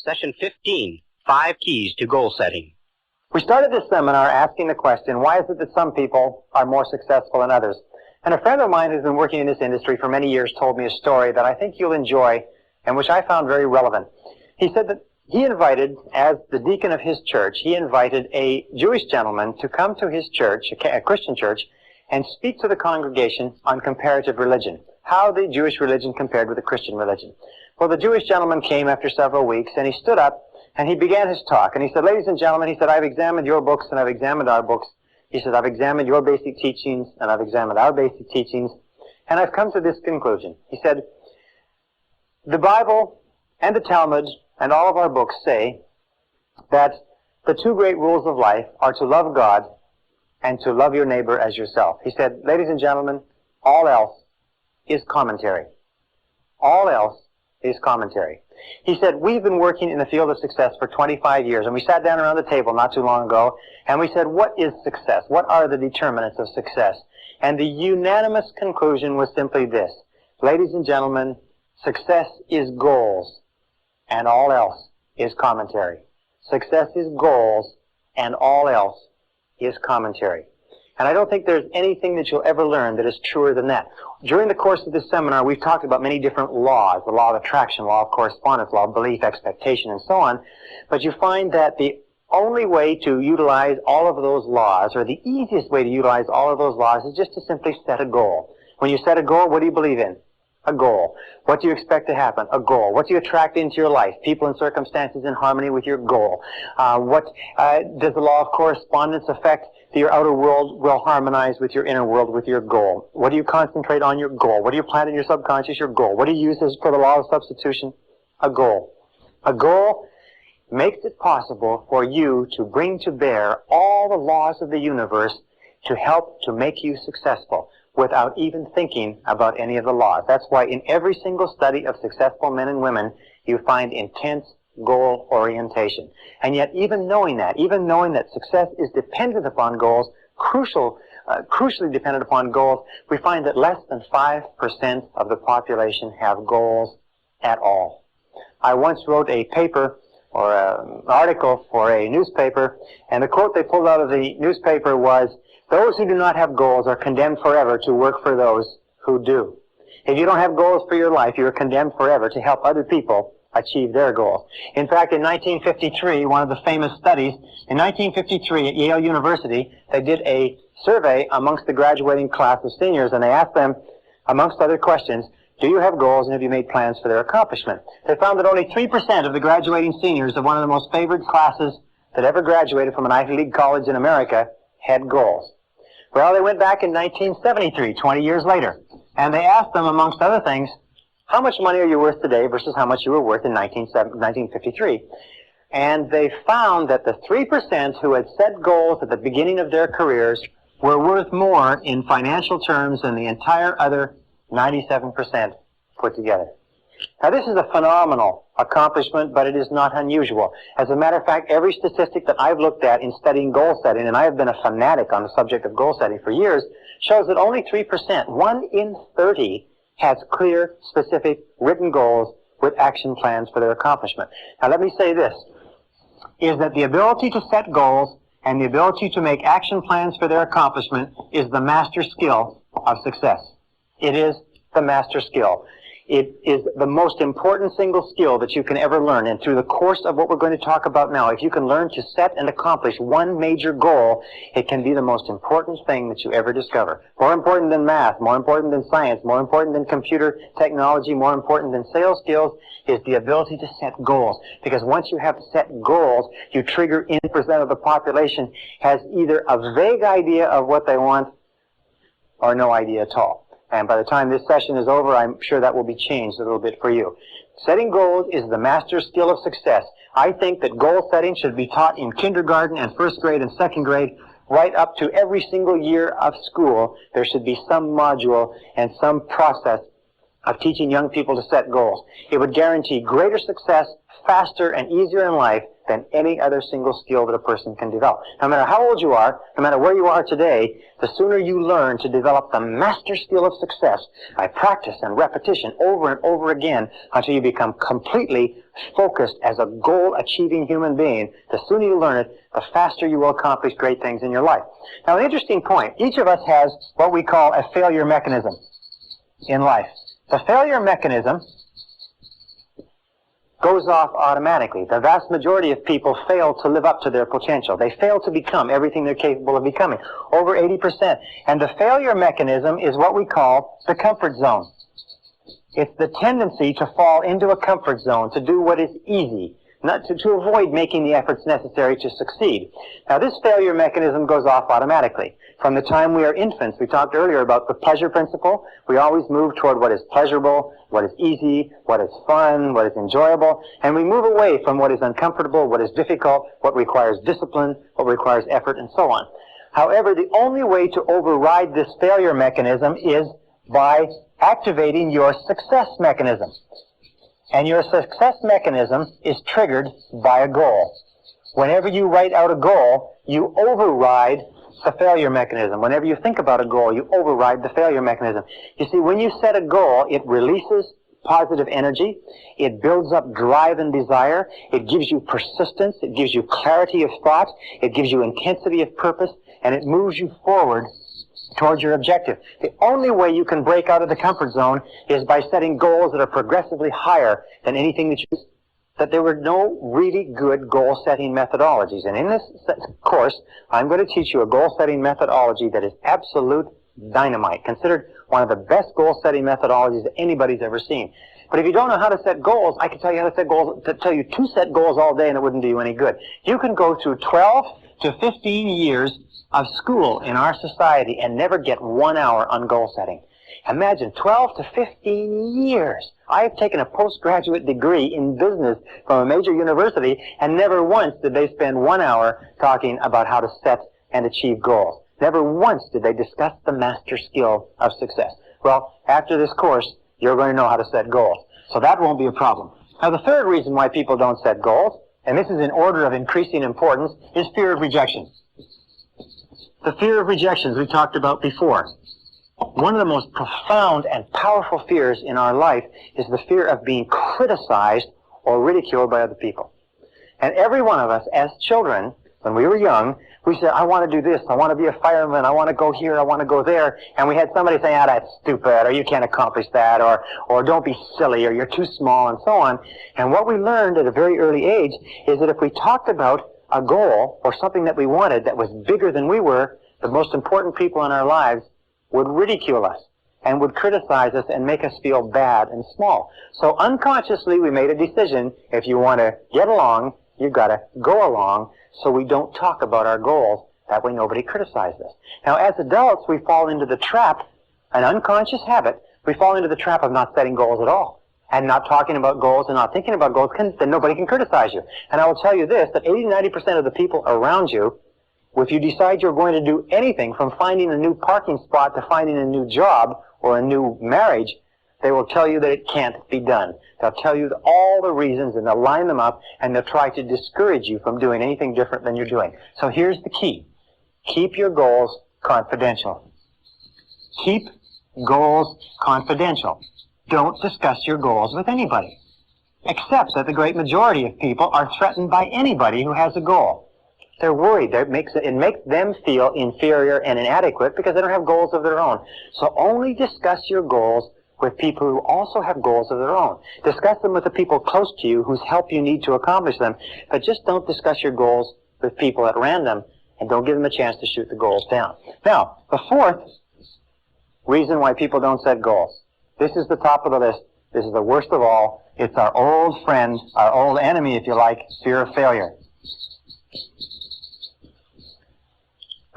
Session 15, 5 Keys to Goal Setting. We started this seminar asking the question, why is it that some people are more successful than others? And a friend of mine who's been working in this industry for many years told me a story that I think you'll enjoy and which I found very relevant. He said that he invited, as the deacon of his church, he invited a Jewish gentleman to come to his church, a Christian church, and speak to the congregation on comparative religion, how the Jewish religion compared with the Christian religion. Well, the Jewish gentleman came after several weeks, and he stood up, and he began his talk. And he said, ladies and gentlemen, he said, I've examined your books, and I've examined our books. He said, I've examined your basic teachings, and I've examined our basic teachings, and I've come to this conclusion. He said, the Bible and the Talmud and all of our books say that the two great rules of life are to love God and to love your neighbor as yourself. He said, ladies and gentlemen, all else is commentary. All else is commentary. He said, we've been working in the field of success for 25 years, and we sat down around the table not too long ago, and we said, what is success? What are the determinants of success? And the unanimous conclusion was simply this. Ladies and gentlemen, success is goals, and all else is commentary. Success is goals, and all else is commentary. And I don't think there's anything that you'll ever learn that is truer than that. During the course of this seminar, we've talked about many different laws, the law of attraction, law of correspondence, law of belief, expectation, and so on. But you find that the only way to utilize all of those laws, or the easiest way to utilize all of those laws, is just to simply set a goal. When you set a goal, what do you believe in? A goal. What do you expect to happen? A goal. What do you attract into your life? People and circumstances in harmony with your goal. What does the law of correspondence affect? Your outer world will harmonize with your inner world with your goal. What do you concentrate on? Your goal. What do you plant in your subconscious? Your goal. What do you use for the law of substitution? A goal. A goal makes it possible for you to bring to bear all the laws of the universe to help to make you successful without even thinking about any of the laws. That's why in every single study of successful men and women, you find intense goal orientation. And yet even knowing that success is dependent upon goals, crucially dependent upon goals, we find that less than 5% of the population have goals at all. I once wrote a paper or an article for a newspaper, and the quote they pulled out of the newspaper was, those who do not have goals are condemned forever to work for those who do. If you don't have goals for your life, you are condemned forever to help other people achieve their goals. In fact, in 1953, one of the famous studies, in 1953 at Yale University, they did a survey amongst the graduating class of seniors, and they asked them, amongst other questions, do you have goals and have you made plans for their accomplishment? They found that only 3% of the graduating seniors of one of the most favored classes that ever graduated from an Ivy League college in America had goals. Well, they went back in 1973, 20 years later, and they asked them, amongst other things, how much money are you worth today versus how much you were worth in 1953? And they found that the 3% who had set goals at the beginning of their careers were worth more in financial terms than the entire other 97% put together. Now, this is a phenomenal accomplishment, but it is not unusual. As a matter of fact, every statistic that I've looked at in studying goal setting, and I have been a fanatic on the subject of goal setting for years, shows that only 3%, 1 in 30, has clear, specific, written goals with action plans for their accomplishment. Now, let me say this, is that the ability to set goals and the ability to make action plans for their accomplishment is the master skill of success. It is the master skill. It is the most important single skill that you can ever learn. And through the course of what we're going to talk about now, if you can learn to set and accomplish one major goal, it can be the most important thing that you ever discover. More important than math, more important than science, more important than computer technology, more important than sales skills is the ability to set goals. Because once you have set goals, you trigger in percent of the population has either a vague idea of what they want or no idea at all. And by the time this session is over, I'm sure that will be changed a little bit for you. Setting goals is the master skill of success. I think that goal setting should be taught in kindergarten and first grade and second grade, right up to every single year of school. There should be some module and some process of teaching young people to set goals. It would guarantee greater success, faster and easier in life than any other single skill that a person can develop. No matter how old you are, no matter where you are today, the sooner you learn to develop the master skill of success by practice and repetition over and over again until you become completely focused as a goal-achieving human being, the sooner you learn it, the faster you will accomplish great things in your life. Now, an interesting point. Each of us has what we call a failure mechanism in life. The failure mechanism goes off automatically. The vast majority of people fail to live up to their potential. They fail to become everything they're capable of becoming, over 80%. And the failure mechanism is what we call the comfort zone. It's the tendency to fall into a comfort zone, to do what is easy, not to avoid making the efforts necessary to succeed. Now, this failure mechanism goes off automatically. From the time we are infants, we talked earlier about the pleasure principle. We always move toward what is pleasurable, what is easy, what is fun, what is enjoyable, and we move away from what is uncomfortable, what is difficult, what requires discipline, what requires effort, and so on. However, the only way to override this failure mechanism is by activating your success mechanism. And your success mechanism is triggered by a goal. Whenever you write out a goal, you override the failure mechanism. Whenever you think about a goal, you override the failure mechanism. You see, when you set a goal, it releases positive energy, it builds up drive and desire, it gives you persistence, it gives you clarity of thought, it gives you intensity of purpose, and it moves you forward towards your objective. The only way you can break out of the comfort zone is by setting goals that are progressively higher than anything that there were no really good goal-setting methodologies. And in this course, I'm going to teach you a goal-setting methodology that is absolute dynamite, considered one of the best goal-setting methodologies that anybody's ever seen. But if you don't know how to set goals, I can tell you how to set goals, to tell you to set goals all day, and it wouldn't do you any good. You can go through 12 to 15 years of school in our society and never get 1 hour on goal setting. Imagine 12 to 15 years. I've taken a postgraduate degree in business from a major university, and never once did they spend 1 hour talking about how to set and achieve goals. Never once did they discuss the master skill of success. Well, after this course, you're going to know how to set goals. So that won't be a problem. Now, the third reason why people don't set goals, and this is in order of increasing importance, is fear of rejection. The fear of rejection, as we talked about before. One of the most profound and powerful fears in our life is the fear of being criticized or ridiculed by other people. And every one of us, as children, when we were young, we said, I want to do this, I want to be a fireman, I want to go here, I want to go there. And we had somebody say, that's stupid, or you can't accomplish that, or don't be silly, or you're too small, and so on. And what we learned at a very early age is that if we talked about a goal or something that we wanted that was bigger than we were, the most important people in our lives would ridicule us and would criticize us and make us feel bad and small. So unconsciously we made a decision, if you want to get along, you've got to go along, so we don't talk about our goals. That way nobody criticizes us. Now, as adults, we fall into the trap, an unconscious habit, we fall into the trap of not setting goals at all, and not talking about goals and not thinking about goals, then nobody can criticize you. And I will tell you this, that 80-90% of the people around you, if you decide you're going to do anything from finding a new parking spot to finding a new job or a new marriage, they will tell you that it can't be done. They'll tell you all the reasons, and they'll line them up, and they'll try to discourage you from doing anything different than you're doing. So here's the key. Keep your goals confidential. Keep goals confidential. Don't discuss your goals with anybody, except that the great majority of people are threatened by anybody who has a goal. They're worried. It makes them feel inferior and inadequate because they don't have goals of their own. So only discuss your goals with people who also have goals of their own. Discuss them with the people close to you whose help you need to accomplish them, but just don't discuss your goals with people at random, and don't give them a chance to shoot the goals down. Now, the fourth reason why people don't set goals. This is the top of the list. This is the worst of all. It's our old friend, our old enemy, if you like, fear of failure.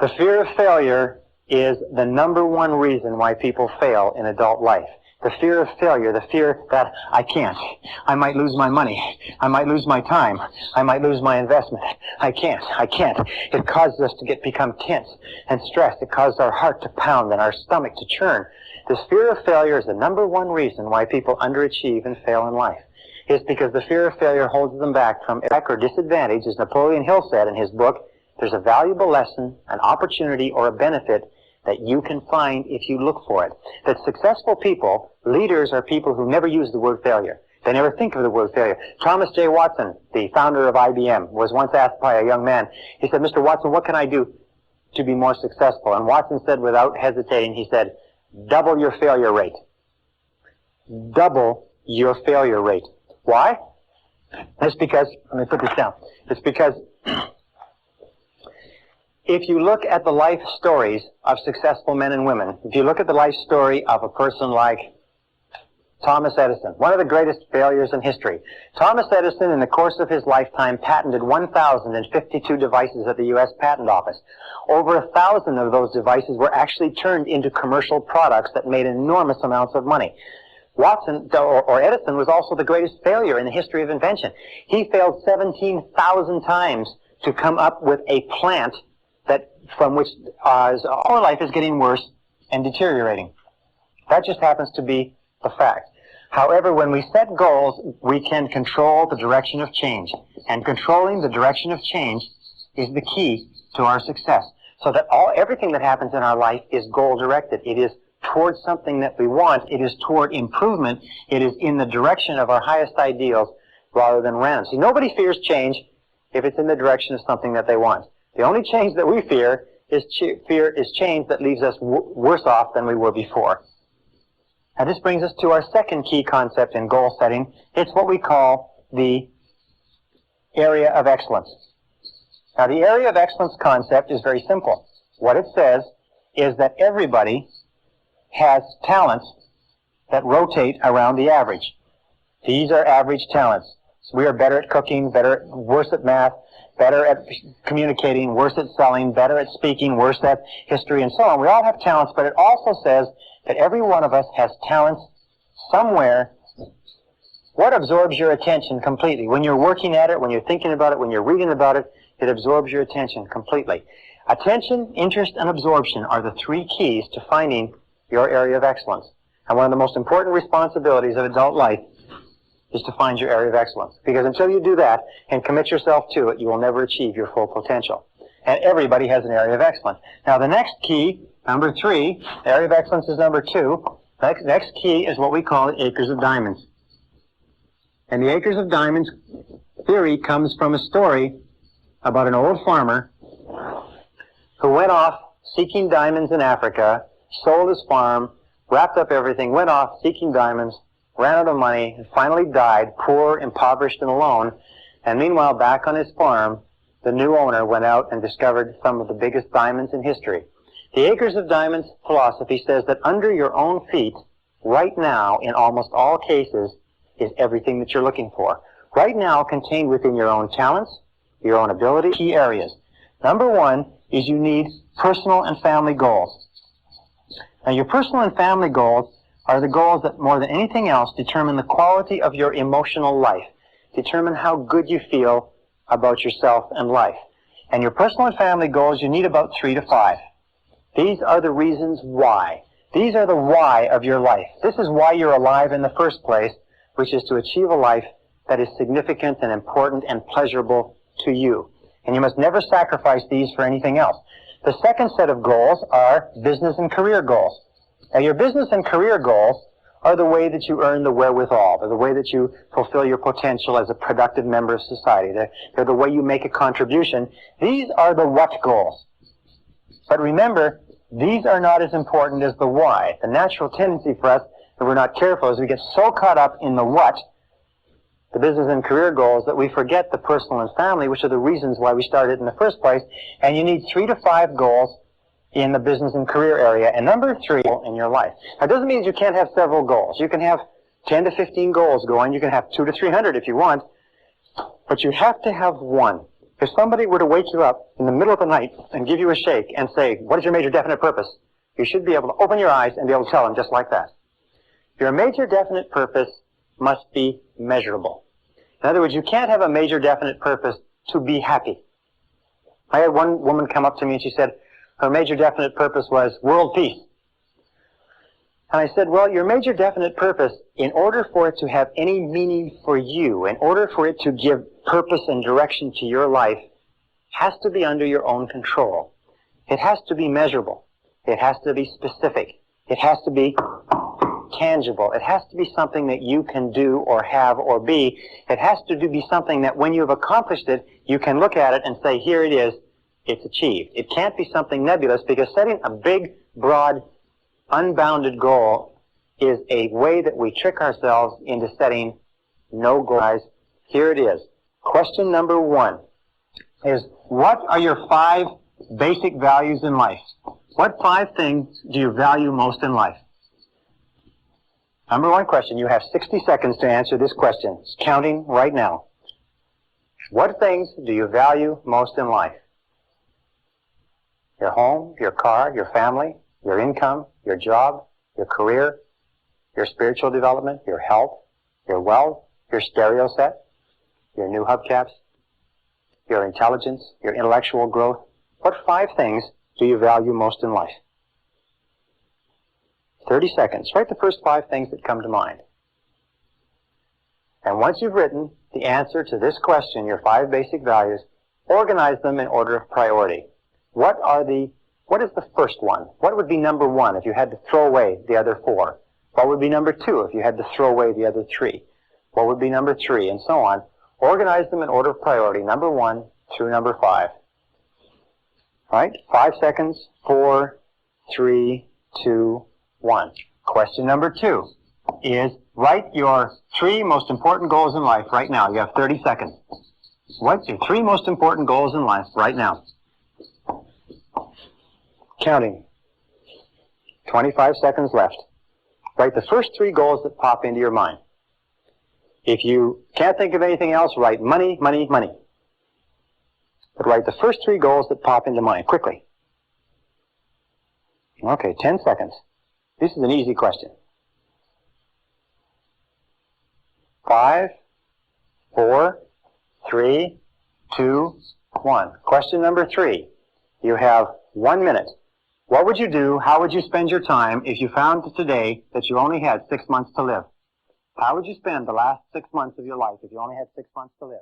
The fear of failure is the number one reason why people fail in adult life. The fear of failure, the fear that I can't. I might lose my money. I might lose my time. I might lose my investment. I can't. It causes us to become tense and stressed. It causes our heart to pound and our stomach to churn. This fear of failure is the number one reason why people underachieve and fail in life. is because the fear of failure holds them back from or disadvantage. As Napoleon Hill said in his book, there's a valuable lesson, an opportunity, or a benefit that you can find if you look for it. That successful people, leaders, are people who never use the word failure. They never think of the word failure. Thomas J. Watson, the founder of IBM, was once asked by a young man, he said, "Mr. Watson, what can I do to be more successful?" And Watson said without hesitating, he said, "Double your failure rate." Double your failure rate. Why? It's because, let me put this down. It's because if you look at the life stories of successful men and women, if you look at the life story of a person like Thomas Edison, one of the greatest failures in history. Thomas Edison, in the course of his lifetime, patented 1,052 devices at the U.S. Patent Office. Over 1,000 of those devices were actually turned into commercial products that made enormous amounts of money. Watson, or Edison, was also the greatest failure in the history of invention. He failed 17,000 times to come up with a plant that from which our life is getting worse and deteriorating. That just happens to be the fact. However, when we set goals, we can control the direction of change. And controlling the direction of change is the key to our success. So that everything that happens in our life is goal-directed. It is towards something that we want. It is toward improvement. It is in the direction of our highest ideals rather than random. See, nobody fears change if it's in the direction of something that they want. The only change that we fear is change that leaves us worse off than we were before. Now, this brings us to our second key concept in goal setting. It's what we call the area of excellence. Now, the area of excellence concept is very simple. What it says is that everybody has talents that rotate around the average. These are average talents. So we are better at cooking, worse at math, better at communicating, worse at selling, better at speaking, worse at history, and so on. We all have talents, but it also says that every one of us has talents somewhere. What absorbs your attention completely? When you're working at it, when you're thinking about it, when you're reading about it, it absorbs your attention completely. Attention, interest, and absorption are the three keys to finding your area of excellence. And one of the most important responsibilities of adult life is to find your area of excellence. Because until you do that and commit yourself to it, you will never achieve your full potential. And everybody has an area of excellence. Now, the next key, number 3, area of excellence is number 2. Next key is what we call the acres of diamonds. And the acres of diamonds theory comes from a story about an old farmer who went off seeking diamonds in Africa, sold his farm, wrapped up everything, went off seeking diamonds, ran out of money, and finally died, poor, impoverished, and alone. And meanwhile, back on his farm, the new owner went out and discovered some of the biggest diamonds in history. The Acres of Diamonds philosophy says that under your own feet, right now, in almost all cases, is everything that you're looking for. Right now, contained within your own talents, your own ability, key areas. Number 1 is you need personal and family goals. Now, your personal and family goals are the goals that, more than anything else, determine the quality of your emotional life, determine how good you feel about yourself and life. And your personal and family goals, you need about 3 to 5. These are the reasons why. These are the why of your life. This is why you're alive in the first place, which is to achieve a life that is significant and important and pleasurable to you. And you must never sacrifice these for anything else. The second set of goals are business and career goals. Now, your business and career goals are the way that you earn the wherewithal. They're the way that you fulfill your potential as a productive member of society. They're the way you make a contribution. These are the what goals. But remember, these are not as important as the why. The natural tendency for us, if we're not careful, is we get so caught up in the what, the business and career goals, that we forget the personal and family, which are the reasons why we started in the first place. And you need 3 to 5 goals in the business and career area. And number 3 in your life. Now, it doesn't mean you can't have several goals. You can have 10 to 15 goals going. You can have 200 to 300 if you want. But you have to have one. If somebody were to wake you up in the middle of the night and give you a shake and say, "What is your major definite purpose?" you should be able to open your eyes and be able to tell them just like that. Your major definite purpose must be measurable. In other words, you can't have a major definite purpose to be happy. I had one woman come up to me and she said her major definite purpose was world peace. And I said, well, your major definite purpose, in order for it to have any meaning for you, in order for it to give purpose and direction to your life, has to be under your own control. It has to be measurable. It has to be specific. It has to be tangible. It has to be something that you can do or have or be. It has to be something that when you've accomplished it, you can look at it and say, here it is, it's achieved. It can't be something nebulous, because setting a big, broad, unbounded goal is a way that we trick ourselves into setting no goal. Guys, here it is. Question number 1 is, what are your 5 basic values in life? What 5 things do you value most in life? Number 1 question. You have 60 seconds to answer this question. It's counting right now. What things do you value most in life? Your home, your car, your family, your income, your job, your career, your spiritual development, your health, your wealth, your stereo set, your new hubcaps, your intelligence, your intellectual growth. What 5 things do you value most in life? 30 seconds. Write the first 5 things that come to mind. And once you've written the answer to this question, your 5 basic values, organize them in order of priority. What is the first one? What would be number 1 if you had to throw away the other 4? What would be number 2 if you had to throw away the other 3? What would be number 3? And so on. Organize them in order of priority, number 1 through number 5. Right? 5 seconds. 4, 3, 2, 1. Question number 2 is, write your 3 most important goals in life right now. You have 30 seconds. What's your 3 most important goals in life right now? Counting. 25 seconds left. Write the first 3 goals that pop into your mind. If you can't think of anything else, write money, money, money. But write the first 3 goals that pop into mind, quickly. Okay, 10 seconds. This is an easy question. 5, 4, 3, 2, 1. Question number 3. You have 1 minute. What would you do, how would you spend your time if you found today that you only had 6 months to live? How would you spend the last 6 months of your life if you only had 6 months to live?